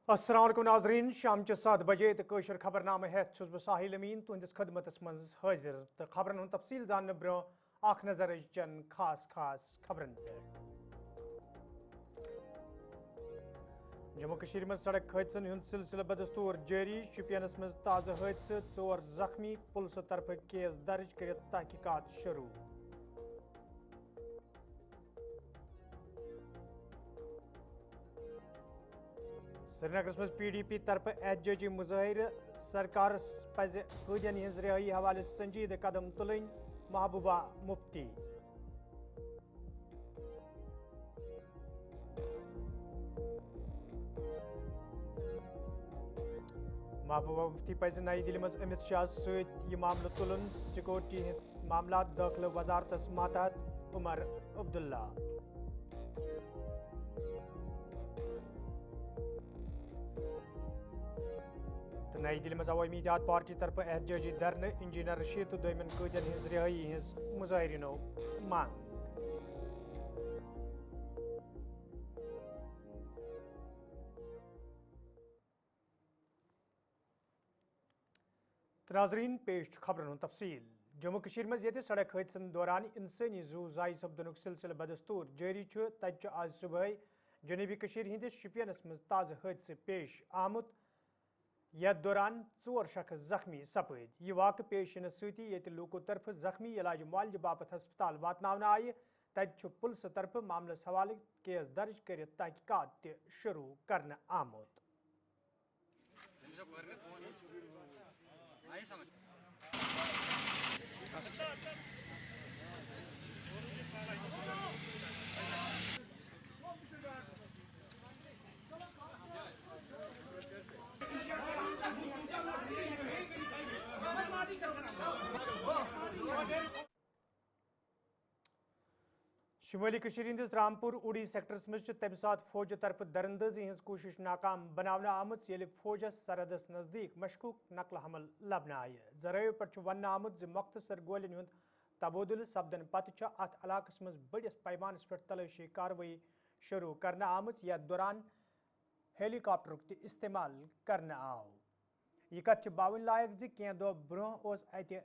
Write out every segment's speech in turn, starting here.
अस्सलाम वालेकुम नाजरीन शाम 7 बजे तो कशर खबरनामे हेत छुस बह साहिल अमीन तुहंदिस खदमतस मज हाजिर तो खबरन हुंद तफसील जानने ब्रो आख नजर चन खास खबरन पे जम्मू कश्मीर में सड़क हादसन हुंद सिलसिल बदस्तूर जारी शुपियनस मज ताज़ा हादसे 4 जख्मी पुलिस तरफ केस दर्ज कर तहकीकात शुरू। श्रीनगर में PDP तरफ एहतजाजी मुजाहिर सरकार पज कैदियन हज रिहाई हवाले संजीद कदम तुलन महबूबा मुफ्ती। महबूबा मुफ्ती पज नई दिल्ली में अमित शाह सत मामल तुलन सिक्योरिटी मामला दाखिल वजारत मातहत उमर अब्दुल्ला। तो नई दिल्ली में अवामी इत्तेहाद पार्टी तरफ एहतजाजी धरने इंजीनियर रशीद तो दोमन कैदियन हज रिहाई हज मुजाहिरीनो मांग। तो नाजरीन पेश खबरन तफसील जम्मू कश्मीर में ये सड़क हादसन दौरान इंसानी जू जाय सपदन सिलसिल बदस्तूर जारी तज आज सुबह जनूबी कश्मीर हंदिस शुपियनस मज ताज़ा हादसे पेश आमुत यथ दौरान 4 शख्स जख्मी सपद यह वाक़ पेश इन सती ये लूको तरफ जख्मी इलाज मुआलज बापत हस्पताल वातनावन आय तज पुलिस तरफ मामलस हवाले केस दर्ज कर तहकीकात शुरू करने आमुत। शुमाली कश्मीर हंदिस रामपुर उड़ी सेक्टरस मज तम सात फौज तरफ दरअंदाजी हज कोशिश नाकाम बनावना आमुत येल फौजस सरहदस नजदीक मशकूक नकल हमल लबन आय जरायो पे वन आमुत मुख्तसर गोलिन हुंद तबादुल सपदन पत अत इलाकस मज बड़िस पैमानस पे तलाशी कार्रवाई शुरू करने आमुत यथ दौरान हेलीकॉप्टर इस्तेमाल करने आव। यह कथ बावन लायक कह दो ब्रोह अत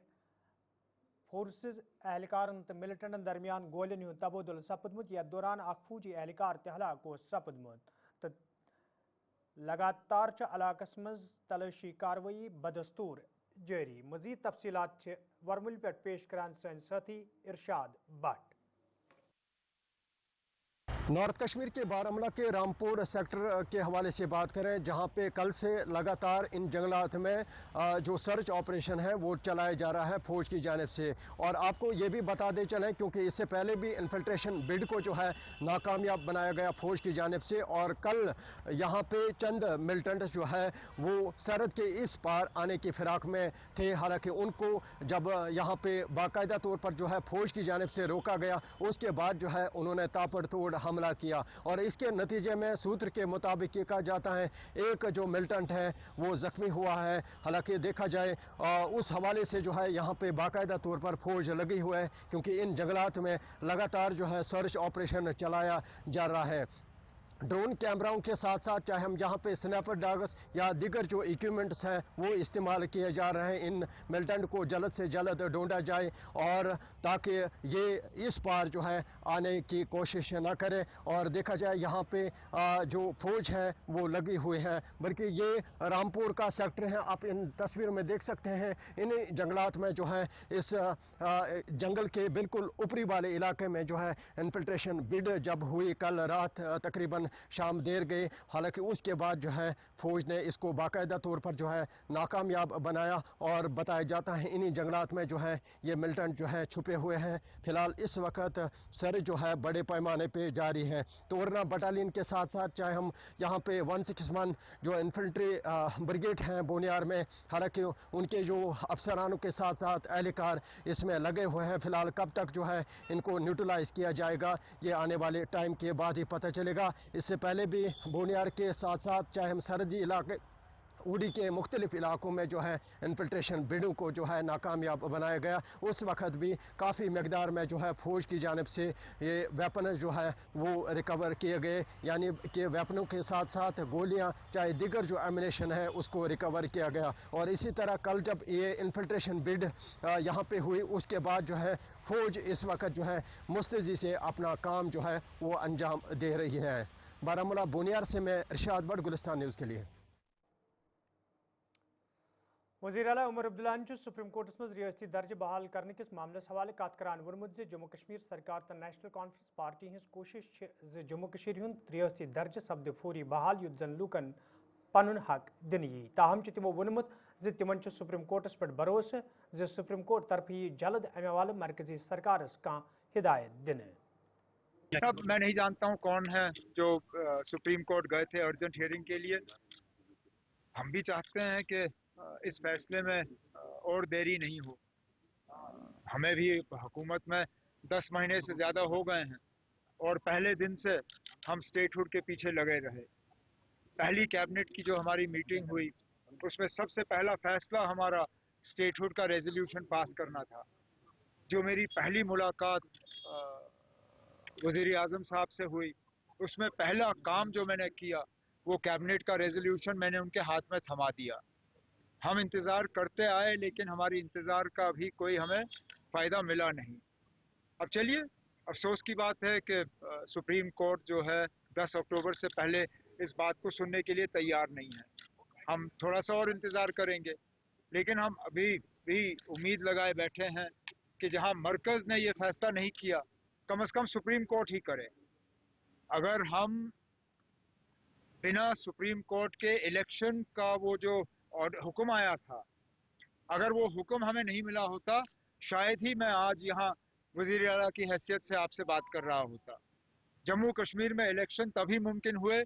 फोर्सेज एहलकारन तो मिलिटेंटन दरमियान गोलियन हुंद तबादुल सपदमुत यथ दौरान फौजी एहलकार हलाक सपदमुत तो लगातार इलाकस मज तलाशी कार्रवाई बदस्तूर जारी। मजीद तफसीलात वर्मुल पे पेश करान सन साथी इरशाद भट्ट। नॉर्थ कश्मीर के बारामूला के रामपुर सेक्टर के हवाले से बात करें, जहां पे कल से लगातार इन जंगलात में जो सर्च ऑपरेशन है वो चलाया जा रहा है फ़ौज की जानिब से। और आपको ये भी बता दे चलें क्योंकि इससे पहले भी इन्फिल्ट्रेशन बिड को जो है नाकामयाब बनाया गया फ़ौज की जानिब से और कल यहाँ पे चंद मिलिटेंट्स जो है वो सरहद के इस पार आने की फिराक में थे। हालांकि उनको जब यहाँ पे बाकायदा तौर पर जो है फ़ौज की जानिब से रोका गया, उसके बाद जो है उन्होंने ताबड़तोड़ हमला किया और इसके नतीजे में सूत्र के मुताबिक ये कहा जाता है एक जो मिलिटेंट है वो ज़ख्मी हुआ है। हालांकि देखा जाए उस हवाले से जो है यहाँ पे बाकायदा तौर पर फौज लगी हुई है क्योंकि इन जंगलात में लगातार जो है सर्च ऑपरेशन चलाया जा रहा है। ड्रोन कैमराओं के साथ साथ चाहे हम यहाँ पे स्नैपर डॉग्स या दीगर जो इक्विपमेंट्स हैं वो इस्तेमाल किए जा रहे हैं इन मिलिटेंट को जल्द से जल्द ढूंढा जाए और ताकि ये इस पार जो है आने की कोशिश ना करें। और देखा जाए यहाँ पे जो फौज है वो लगी हुई है, बल्कि ये रामपुर का सेक्टर है। आप इन तस्वीर में देख सकते हैं इन जंगलात में जो है इस जंगल के बिल्कुल ऊपरी वाले इलाके में जो है इन्फिल्ट्रेशन बिड जब हुई कल रात तकरीबन शाम देर गए। हालांकि उसके बाद जो है फौज ने इसको बाकायदा तौर पर जो है नाकामयाब बनाया और बताया जाता है इन्हीं जंगलात में जो है ये मिलिटेंट जो है छुपे हुए हैं। फिलहाल इस वक्त सर्च जो है बड़े पैमाने पे जारी है। तोरना बटालियन के साथ साथ चाहे हम यहाँ पे 161 जो इन्फेंट्री ब्रिगेड हैं बोनियार में, हालांकि उनके जो अफसरानों के साथ साथ एहलकार इसमें लगे हुए हैं। फिलहाल कब तक जो है इनको न्यूट्रलाइज़ किया जाएगा ये आने वाले टाइम के बाद ही पता चलेगा। इससे पहले भी बोनियार के साथ साथ चाहे हम सरहदी इलाके उड़ी के मुख्तलिफ़ इलाकों में जो है इन्फिल्ट्रेशन बिडों को जो है नाकामयाब बनाया गया। उस वक़्त भी काफ़ी मकदार में जो है फ़ौज की जानिब से ये वेपन जो है वो रिकवर किए गए, यानी कि वेपनों के साथ साथ गोलियां चाहे दीगर जो एमिनेशन है उसको रिकवर किया गया। और इसी तरह कल जब ये इन्फिल्ट्रेशन बिड यहाँ पे हुई उसके बाद जो है फ़ौज इस वक्त जो है मुस्तैदी से अपना काम जो है वो अंजाम दे रही है। बारामूला बोनियार से मैं इरशाद बट, गुलिस्तान न्यूज़ के लिए। वज़ीर आला उमर अब्दुल्ला सुप्रीम कोर्टस मज रियासती दर्ज बहाल करने किस मामलस हवाले कत करान वोनमुत जम्मू कश्मीर सरकार तो नेशनल कॉन्फ्रेंस पार्टी हज कोशिश जम्मू कश्मीर हुंद रियासती दर्ज सपद फौरी बहाल युत जन लूकन पनुन हक दिन यी। ताहम तिमो वोनमुत तिमन सुप्रीम कोर्टस पे भरोस ज सुप्रीम कोर्ट तरफ यी जल्द अमे वाल मरकजी सरकारस कह हिदायत दिन। अब मैं नहीं जानता हूँ कौन है जो सुप्रीम कोर्ट गए थे अर्जेंट हियरिंग के लिए। हम भी चाहते हैं कि इस फैसले में और देरी नहीं हो। हमें भी हुकूमत में 10 महीने से ज़्यादा हो गए हैं और पहले दिन से हम स्टेटहुड के पीछे लगे रहे। पहली कैबिनेट की जो हमारी मीटिंग हुई उसमें सबसे पहला फैसला हमारा स्टेटहुड का रेजोल्यूशन पास करना था। जो मेरी पहली मुलाकात वज़ीर आज़म साहब से हुई उसमें पहला काम जो मैंने किया वो कैबिनेट का रेजोल्यूशन मैंने उनके हाथ में थमा दिया। हम इंतज़ार करते आए लेकिन हमारी इंतज़ार का भी कोई हमें फ़ायदा मिला नहीं। अब चलिए, अफसोस की बात है कि सुप्रीम कोर्ट जो है 10 अक्टूबर से पहले इस बात को सुनने के लिए तैयार नहीं है। हम थोड़ा सा और इंतज़ार करेंगे, लेकिन हम अभी भी उम्मीद लगाए बैठे हैं कि जहां मरकज़ ने ये फैसला नहीं किया कम से कम सुप्रीम कोर्ट ही करे। अगर हम बिना सुप्रीम कोर्ट के इलेक्शन का वो जो हुक्म आया था, अगर वो हुक्म हमें नहीं मिला होता शायद ही मैं आज यहाँ वज़ीर आला की हैसियत से आपसे बात कर रहा होता। जम्मू कश्मीर में इलेक्शन तभी मुमकिन हुए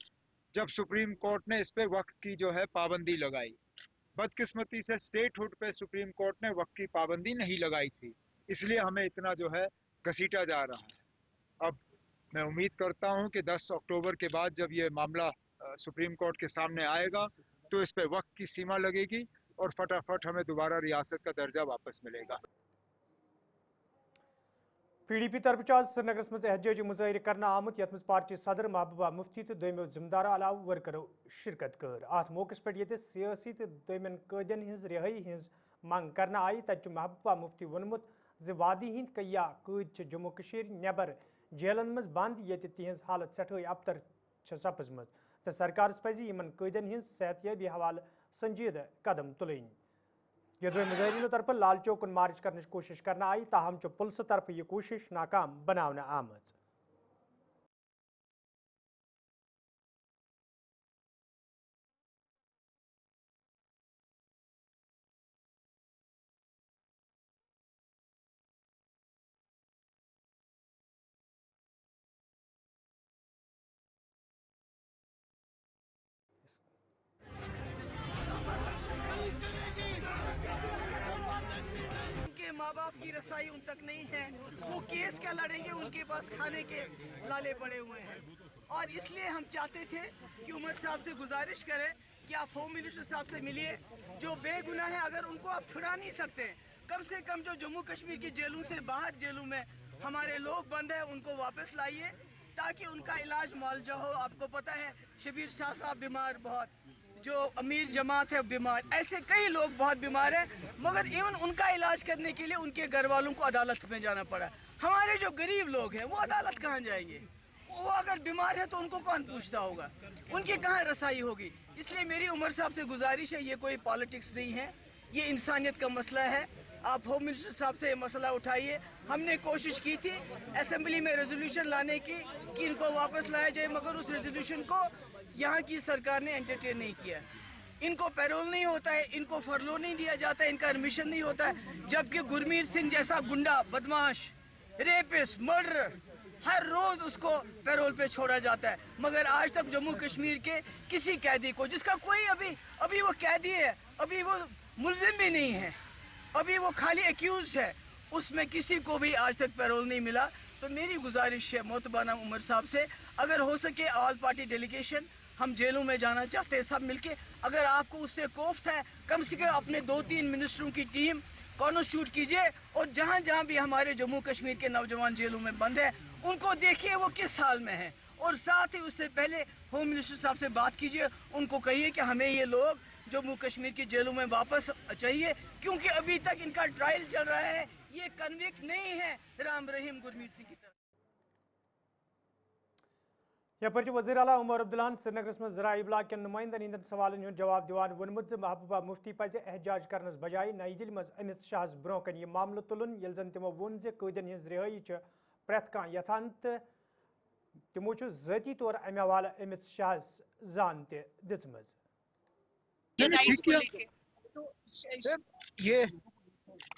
जब सुप्रीम कोर्ट ने इस पे वक्त की जो है पाबंदी लगाई। बदकिस्मती से स्टेटहुड पे सुप्रीम कोर्ट ने वक्त की पाबंदी नहीं लगाई थी, इसलिए हमें इतना जो है घसीटा जा रहा है। अब मैं उम्मीद करता हूं कि 10 अक्टूबर के बाद जब ये मामला सुप्रीम कोर्ट के सामने आएगा तो इस पे वक्त की सीमा लगेगी और फटाफट हमें दोबारा रियासत का दर्जा वापस मिलेगा। PDP तरफ आज श्रीनगरस मज एहतजाजी मुजाहिर करना आमुत यथ मज पार्टी सदर महबूबा मुफ्ती तो दोमो जिम्मेदार अलाव वर्करो शिरकत कर। अत मौके पे सियासी तो दोमन कैदियन हज रिहाई हज मंग करना आई तत महबूबा मुफ्ती वोनमुत ज वादी हिंद कया कैद जम्मू कश्मीर नेबर जेलन मज बंद ये तिहज हालत सठे अबतर सपजम तो सरकार पज इन कैदियन हज सेहतियाबी हवाले संजीद कदम तुलन। यदि मुजाहिरीनों तरफ लाल चौक मार्च करने की कोशिश करना आई, ताहम पुलिस तरफ ये कोशिश नाकाम बनाना आमज। माँ बाप की रसाई उन तक नहीं है, वो केस क्या लड़ेंगे, उनके पास खाने के लाले पड़े हुए हैं। और इसलिए हम चाहते थे कि उमर साहब से गुजारिश करें कि आप होम मिनिस्टर साहब से मिलिए। जो बेगुनाह है अगर उनको आप छुड़ा नहीं सकते, कम से कम जो जम्मू कश्मीर की जेलों से बाहर जेलों में हमारे लोग बंद हैं उनको वापस लाइए ताकि उनका इलाज मुआवजा हो। आपको पता है शबीर शाह साहब बीमार, बहुत जो अमीर जमात है बीमार, ऐसे कई लोग बहुत बीमार हैं, मगर इवन उनका इलाज करने के लिए उनके घर वालों को अदालत में जाना पड़ा। हमारे जो गरीब लोग हैं वो अदालत कहाँ जाएंगे? वो अगर बीमार है तो उनको कौन पूछता होगा, उनकी कहाँ रसाई होगी। इसलिए मेरी उमर साहब से गुजारिश है, ये कोई पॉलिटिक्स नहीं है, ये इंसानियत का मसला है। आप होम मिनिस्टर साहब से ये मसला उठाइए। हमने कोशिश की थी असेंबली में रेजोल्यूशन लाने की कि इनको वापस लाया जाए, मगर उस रेजोल्यूशन को यहाँ की सरकार ने एंटरटेन नहीं किया। इनको पैरोल नहीं होता है, इनको फरलो नहीं दिया जाता है, इनका एडमिशन नहीं होता है, जबकि गुरमीत सिंह जैसा गुंडा, बदमाश, रेपिस्ट, मर्डर हर रोज उसको पैरोल पे छोड़ा जाता है। मगर आज तक जम्मू कश्मीर के किसी कैदी को, जिसका कोई अभी वो कैदी है, अभी वो मुल्जिम भी नहीं है, अभी वो खाली एक्यूज है, उसमें किसी को भी आज तक पैरोल नहीं मिला। तो मेरी गुजारिश है मोहतबाना उमर साहब से, अगर हो सके ऑल पार्टी डेलीगेशन हम जेलों में जाना चाहते हैं सब मिलके। अगर आपको उससे कोफ्त है, कम से कम अपने 2-3 मिनिस्टरों की टीम कॉन्स्टिट्यूट कीजिए और जहाँ जहाँ भी हमारे जम्मू कश्मीर के नौजवान जेलों में बंद है उनको देखिए वो किस हाल में है, और साथ ही उससे पहले होम मिनिस्टर साहब से बात कीजिए, उनको कहिए कि हमें ये लोग जम्मू कश्मीर की जेलों में वापस चाहिए, क्योंकि अभी तक इनका ट्रायल चल रहा है, ये कन्विक्ट नहीं है राम रहीम गुरमीत सिंह की तरह। यपर वज़ीर आला उमर अब्दुल्ला श्रीनगरस में ज़रा इब्लाग के नुमाइंदन हंदन सवालन हुंद जवाब दिवान वोनमुत महबूबा मुफ्ती पज़ एहजाज करनस बजाय नई दिल्ली मज अमित शाहस ब्रोह कन यह मामल तुलन यल जन तिमो वोन ज कैदन हज रिहाई प्रेत कह यथान तो तिमो ज़ाती तौर अमे हवाले अमित शाहस जान दिम। ठीक किया। ये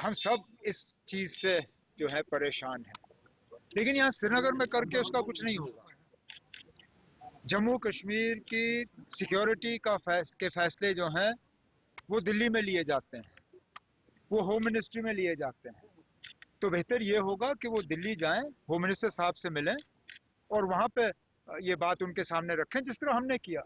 हम सब इस चीज से जो है परेशान हैं, लेकिन यहाँ श्रीनगर में करके उसका कुछ नहीं होगा। जम्मू कश्मीर की सिक्योरिटी के फैसले जो हैं वो दिल्ली में लिए जाते हैं, वो होम मिनिस्ट्री में लिए जाते हैं। तो बेहतर ये होगा कि वो दिल्ली जाएं, होम मिनिस्टर साहब से मिलें और वहाँ पे ये बात उनके सामने रखें, जिस तरह हमने किया।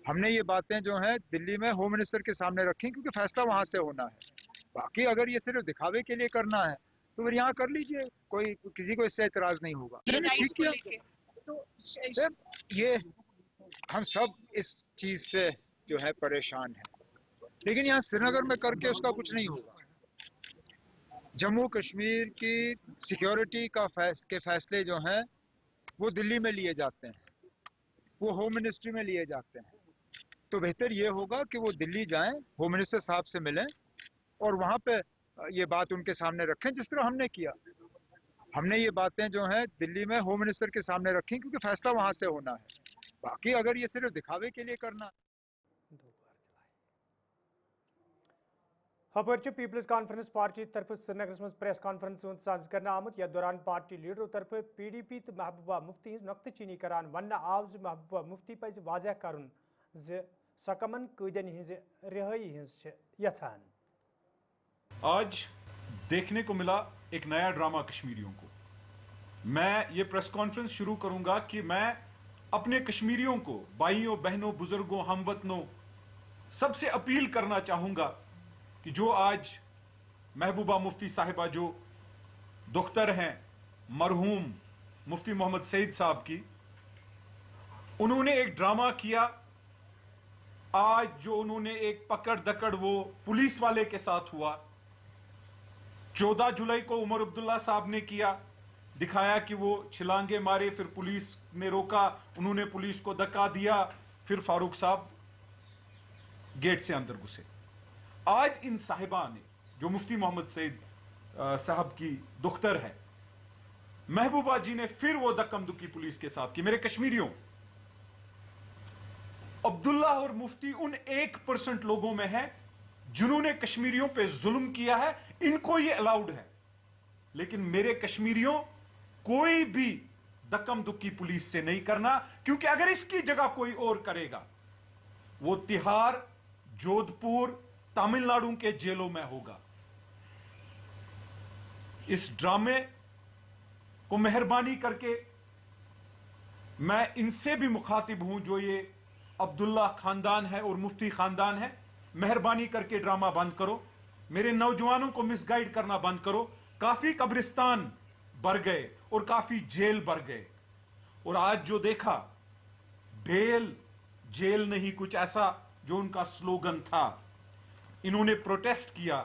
हमने ये बातें जो हैं दिल्ली में होम मिनिस्टर के सामने रखी, क्योंकि फैसला वहाँ से होना है। बाकी अगर ये सिर्फ दिखावे के लिए करना है तो फिर यहाँ कर लीजिए, कोई किसी को इससे एतराज नहीं होगा। ठीक किया। ये हम सब इस चीज से जो है परेशान हैं, लेकिन यहाँ श्रीनगर में करके उसका कुछ नहीं होगा। जम्मू कश्मीर की सिक्योरिटी के फैसले जो हैं वो दिल्ली में लिए जाते हैं, वो होम मिनिस्ट्री में लिए जाते हैं। तो बेहतर ये होगा कि वो दिल्ली जाएं, होम मिनिस्टर साहब से मिलें और वहाँ पे ये बात उनके सामने रखें, जिस तरह हमने किया। हमने ये बातें जो हैं दिल्ली में होम मिनिस्टर के सामने रखी, क्योंकि फैसला वहाँ से होना है। बाकी अगर ये सिर्फ दिखावे के लिए करना। हपर पीपल्स कॉन्फ्रेंस पार्टी तरफ श्रीनगर में प्रेस कॉन्फ्रेंस साज कर आमुत यथ दौरान पार्टी लीडरों तरफ PDP तो महबूबा मुफ्ती नुक्त चीनी करान वन आव महबूबा मुफ्ती पज वाजह कर सकमन कैदन हज रिहाई हज यथान। आज देखने को मिला एक नया ड्रामा कश्मीरियों को। मैं ये प्रेस कॉन्फ्रेंस शुरू करूंगा कि मैं अपने कश्मीरियों को, भाइयों बहनों बुजुर्गों हमवतनों सबसे अपील करना चाहूंगा कि जो आज महबूबा मुफ्ती साहिबा जो दुख्तर हैं मरहूम मुफ्ती मोहम्मद सईद साहब की, उन्होंने एक ड्रामा किया। आज जो उन्होंने एक पकड़ दकड़ वो पुलिस वाले के साथ हुआ, 14 जुलाई को उमर अब्दुल्ला साहब ने किया, दिखाया कि वो छिलांगे मारे, फिर पुलिस ने रोका, उन्होंने पुलिस को धक्का दिया, फिर फारूक साहब गेट से अंदर घुसे। आज इन साहिबा ने, जो मुफ्ती मोहम्मद सईद साहब की दुख्तर है, महबूबा जी ने फिर वो धक्कमधुक्की पुलिस के साथ की। मेरे कश्मीरियों, अब्दुल्ला और मुफ्ती उन 1% लोगों में है जिन्होंने कश्मीरियों पे जुल्म किया है, इनको ये अलाउड है। लेकिन मेरे कश्मीरियों, कोई भी धक्कमधुक्की पुलिस से नहीं करना, क्योंकि अगर इसकी जगह कोई और करेगा वो तिहाड़, जोधपुर, तमिलनाडु के जेलों में होगा। इस ड्रामे को मेहरबानी करके मैं इनसे भी मुखातिब हूं जो ये अब्दुल्ला खानदान है और मुफ्ती खानदान है, मेहरबानी करके ड्रामा बंद करो, मेरे नौजवानों को मिसगाइड करना बंद करो। काफी कब्रिस्तान भर गए और काफी जेल भर गए, और आज जो देखा बेल जेल नहीं, कुछ ऐसा जो उनका स्लोगन था। इन्होंने प्रोटेस्ट किया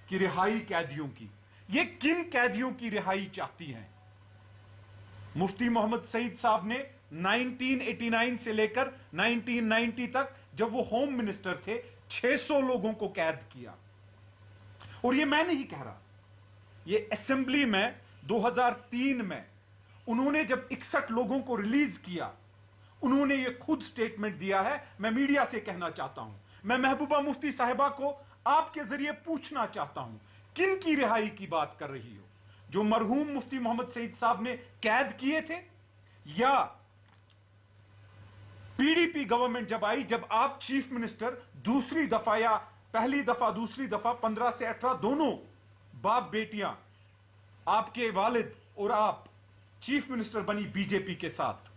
कि रिहाई कैदियों की। ये किन कैदियों की रिहाई चाहती हैं? मुफ्ती मोहम्मद सईद साहब ने 1989 से लेकर 1990 तक, जब वो होम मिनिस्टर थे, 600 लोगों को कैद किया। और ये मैं नहीं कह रहा, ये असेंबली में 2003 में उन्होंने जब 61 लोगों को रिलीज किया, उन्होंने ये खुद स्टेटमेंट दिया है। मैं मीडिया से कहना चाहता हूं, मैं महबूबा मुफ्ती साहिबा को आपके जरिए पूछना चाहता हूं, किन की रिहाई की बात कर रही हो? जो मरहूम मुफ्ती मोहम्मद सईद साहब ने कैद किए थे, या PDP गवर्नमेंट जब आई, जब आप चीफ मिनिस्टर दूसरी दफा, या पहली दफा दूसरी दफा, 15 से 18 दोनों बाप बेटियां, आपके वालिद और आप चीफ मिनिस्टर बनी बीजेपी के साथ।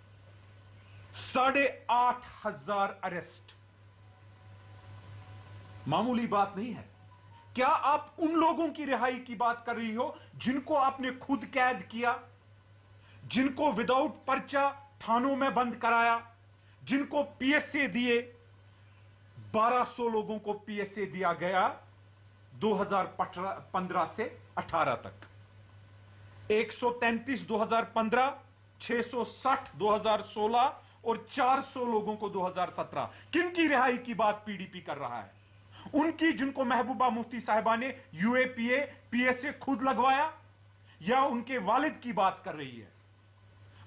8,500 अरेस्ट मामूली बात नहीं है। क्या आप उन लोगों की रिहाई की बात कर रही हो जिनको आपने खुद कैद किया, जिनको विदाउट पर्चा थानों में बंद कराया, जिनको पीएसए दिए? 1200 लोगों को पीएसए दिया गया 2015 से 18 तक, 133 2015, 660 2016 और 400 लोगों को 2017। किन की रिहाई की बात पीडीपी कर रहा है? उनकी जिनको महबूबा मुफ्ती साहिबा ने यूएपीए पीएसए खुद लगवाया, या उनके वालिद की बात कर रही है?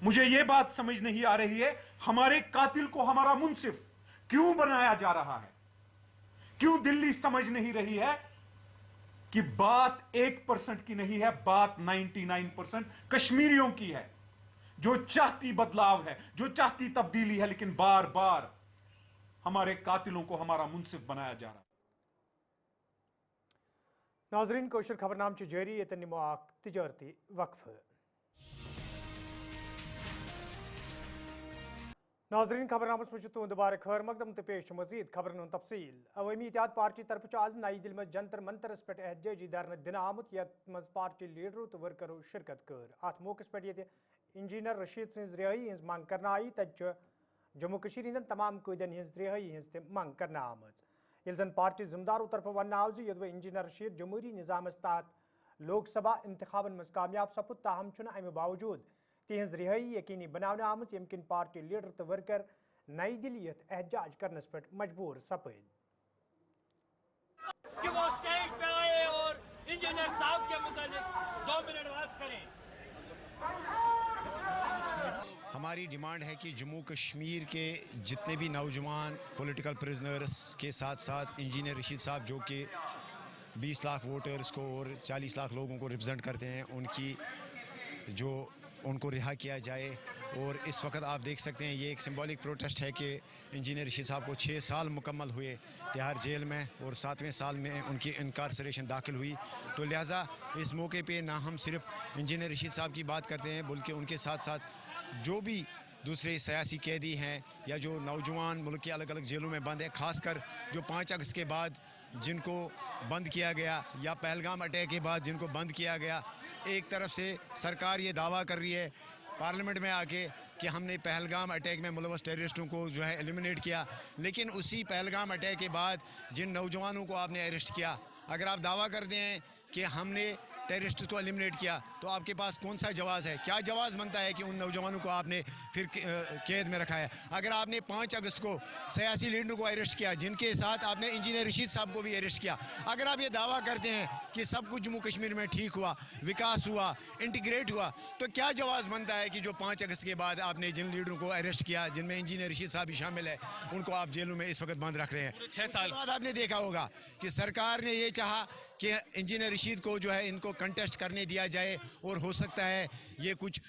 मुझे यह बात समझ नहीं आ रही है, हमारे कातिल को हमारा मुंसिफ क्यों बनाया जा रहा है? क्यों दिल्ली समझ नहीं रही है कि बात 1% की नहीं है, बात 99% कश्मीरियों की है, जो चाहती बदलाव है, जो चाहती तब्दीली है, लेकिन बार बार हमारे कातिलों को हमारा मुंसिफ बनाया जा रहा है। नाजरीन, कोशर खबरनाम जारी ये निमो तिजारती वक्फ। नाजरीन, खबरनामस में तुंद दोबारा खैर मकदम तो पेश मजीद खबरन तफसील। अवामी इत्तेहाद पार्टी तरफ आज नई दिल्ली में जंतर मंतरस पे एहतजाजी धरना दिन आमुत, यथ मज पार्टी लीडरों तो वर्करों शिरकत कर। अत मौके पे ये इंजीनियर रशीद सज रिहाई हज मंग करना आई, तब जम्मू कशीर हंदन तमाम कैदन हज रिहाई हज मंग करना आम। यह जन पार्टी जिम्मेदारों तरफ वन आव यद इंजीनियर रशीद जमहूरी निज़ाम तहत लोकसभा इंतखाबन मज कामयाब सपुद, ताहम अमि बावजूद तिहज रिहाई यकीनी बनाने आम, यमकिन पार्टी लीडर तो वर्कर नई दिल्ली एहतजाज करने पे मजबूर सपद। कि वो स्टेज पे आए और इंजीनियर साहब के मुतालिक 2 मिनट बात करें। हमारी डिमांड है कि जम्मू कश्मीर के जितने भी नौजवान पॉलिटिकल प्रिजनर्स के साथ साथ इंजीनियर रशीद साहब जो कि 20 लाख वोटर्स को और 40 लाख लोगों को रिप्रेजेंट करते हैं, उनको रिहा किया जाए। और इस वक्त आप देख सकते हैं ये एक सिंबॉलिक प्रोटेस्ट है कि इंजीनियर रशीद साहब को 6 साल मुकम्मल हुए तिहाड़ जेल में और 7वें साल में उनकी इनकारसरेशन दाखिल हुई। तो लिहाजा इस मौके पे ना हम सिर्फ इंजीनियर रशीद साहब की बात करते हैं, बल्कि उनके साथ साथ जो भी दूसरे सियासी कैदी हैं या जो नौजवान मुल्क के अलग अलग जेलों में बंद है, खासकर जो 5 अगस्त के बाद जिनको बंद किया गया या पहलगाम अटैक के बाद जिनको बंद किया गया। एक तरफ से सरकार ये दावा कर रही है पार्लियामेंट में आके कि हमने पहलगाम अटैक में मुलव्वस टेररिस्टों को जो है एलिमिनेट किया, लेकिन उसी पहलगाम अटैक के बाद जिन नौजवानों को आपने अरेस्ट किया, अगर आप दावा करते हैं कि हमने टेररिस्ट को एलिमिनेट किया, तो आपके पास कौन सा जवाज़ है? क्या जवाज़ बनता है कि उन नौजवानों को आपने फिर कैद में रखा है? अगर आपने 5 अगस्त को सियासी लीडरों को अरेस्ट किया, जिनके साथ आपने इंजीनियर रशीद साहब को भी अरेस्ट किया, अगर आप ये दावा करते हैं कि सब कुछ जम्मू कश्मीर में ठीक हुआ, विकास हुआ, इंटीग्रेट हुआ, तो क्या जवाज़ बनता है कि जो 5 अगस्त के बाद आपने जिन लीडरों को अरेस्ट किया, जिनमें इंजीनियर रशीद साहब भी शामिल है, उनको आप जेलों में इस वक्त बंद रख रहे हैं? 6 साल बाद आपने देखा होगा कि सरकार ने ये चाहा कि इंजीनियर रशीद को जो है इनको कंटेस्ट करने दिया जाए, और हो सकता है ये कुछ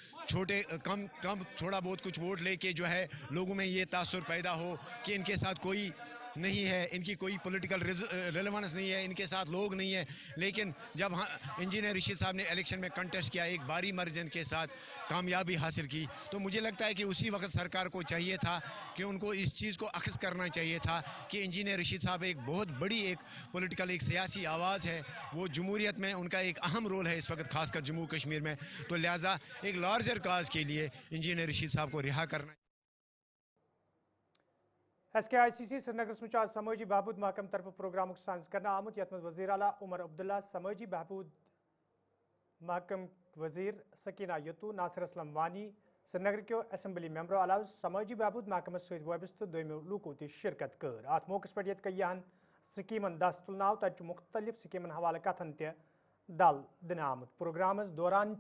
कम थोड़ा बहुत कुछ वोट लेके जो है लोगों में ये तासुर पैदा हो कि इनके साथ कोई नहीं है, इनकी कोई पॉलिटिकल रेलेवेंस नहीं है, इनके साथ लोग नहीं है। लेकिन जब इंजीनियर रशीद साहब ने इलेक्शन में कंटेस्ट किया, एक भारी मार्जिन के साथ कामयाबी हासिल की, तो मुझे लगता है कि उसी वक्त सरकार को चाहिए था कि उनको इस चीज़ को अख्ज़ करना चाहिए था कि इंजीनियर रशीद साहब एक बहुत बड़ी एक पॉलिटिकल एक सियासी आवाज़ है, वो जमहूरियत में उनका एक अहम रोल है इस वक्त, खासकर जम्मू कश्मीर में। तो लिहाजा एक लार्जर काज के लिए इंजीनियर रशीद साहब को रिहा करना। SKICC श्रीनगर में आज समाजी बहबूद महकम तरफ प्रोग्राम सांस करना आमुत, यथ वज़ीर आला उमर अब्दुल्ला, समाजी बहबूद महकम वज़ीर सकीना यतू, नासिर असलम वानी, श्रीनगर के असम्बली मेंबरों अलावा समाजी बहबूद महकम सहित वाबस्त दोयमो लूकों ती शिरकत कर। अत मौके पर यत कयान स्कीमन दस्तुलनाव तच मुख्तलिफ स्कीमन हवाले कथन ते दल दिन आमुत। प्रोग्रामस दौरान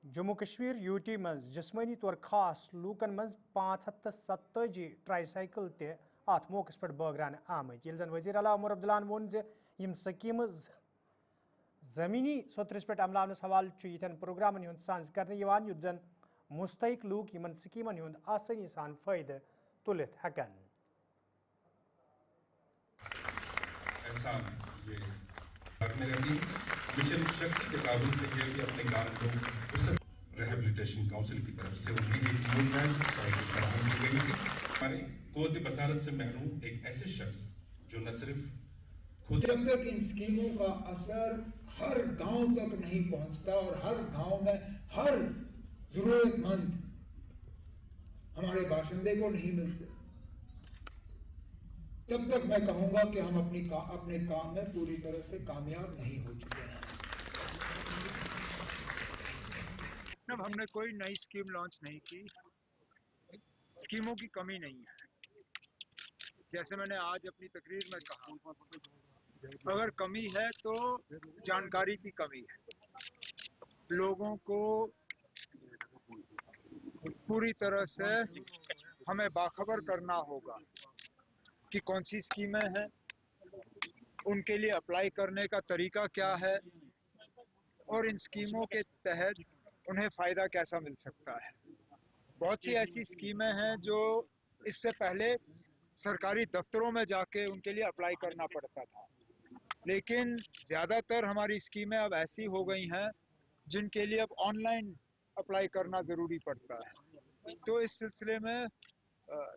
जम्मू कश्मीर यूटी मज जिस्मानी तौर खास लूकन मज 570 ट्राईसाइकिल ते अत मौके पर बगरान आमत। यह जन वज़ीर आला उमर अब्दुल्ला वोन यम स्कीम ज़मीनी सोतरस पे अमलावनस हवाल यन प्रोग्रामन हुंद सांस करने युत जन मुस्तहिक लूक यमन स्कीमन हुंद आसानी सान फ़ायदे तुलित हेकन। ऐसा ये मिशन शक्ति के ताबूत से अपने काम को रिहेबिलिटेशन काउंसिल की तरफ से उन्हें एक मूवमेंट फराहम की गई थी। हमारे कोद बसारत से महरूम एक ऐसे शख्स जो न सिर्फ खुद जब तक इन स्कीमों का असर हर गांव तक नहीं पहुंचता और हर गांव में हर जरूरतमंद हमारे बाशिंदे को नहीं मिलते, तब तक मैं कहूंगा कि हम अपने काम में पूरी तरह से कामयाब नहीं हो चुके हैं। जब हमने कोई नई स्कीम लॉन्च नहीं की, स्कीमों की कमी नहीं है। जैसे मैंने आज अपनी तकरीर में कहा, अगर कमी है तो जानकारी की कमी है। लोगों को पूरी तरह से हमें बाखबर करना होगा कि कौन सी स्कीमें हैं, उनके लिए अप्लाई करने का तरीका क्या है और इन स्कीमों के तहत उन्हें फ़ायदा कैसा मिल सकता है। बहुत सी ऐसी स्कीमें हैं जो इससे पहले सरकारी दफ्तरों में जाके उनके लिए अप्लाई करना पड़ता था, लेकिन ज़्यादातर हमारी स्कीमें अब ऐसी हो गई हैं जिनके लिए अब ऑनलाइन अप्लाई करना ज़रूरी पड़ता है। तो इस सिलसिले में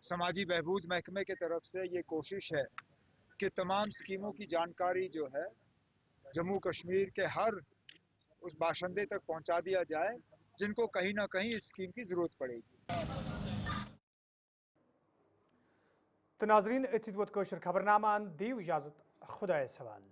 समाजी बहबूद महकमे की तरफ से ये कोशिश है कि तमाम स्कीमों की जानकारी जो है जम्मू कश्मीर के हर उस बाशिंदे तक पहुंचा दिया जाए जिनको कहीं ना कहीं इस स्कीम की ज़रूरत पड़ेगी। तो नाजरीन, खबरनामा दीव इजाज़त, खुदा सवाल।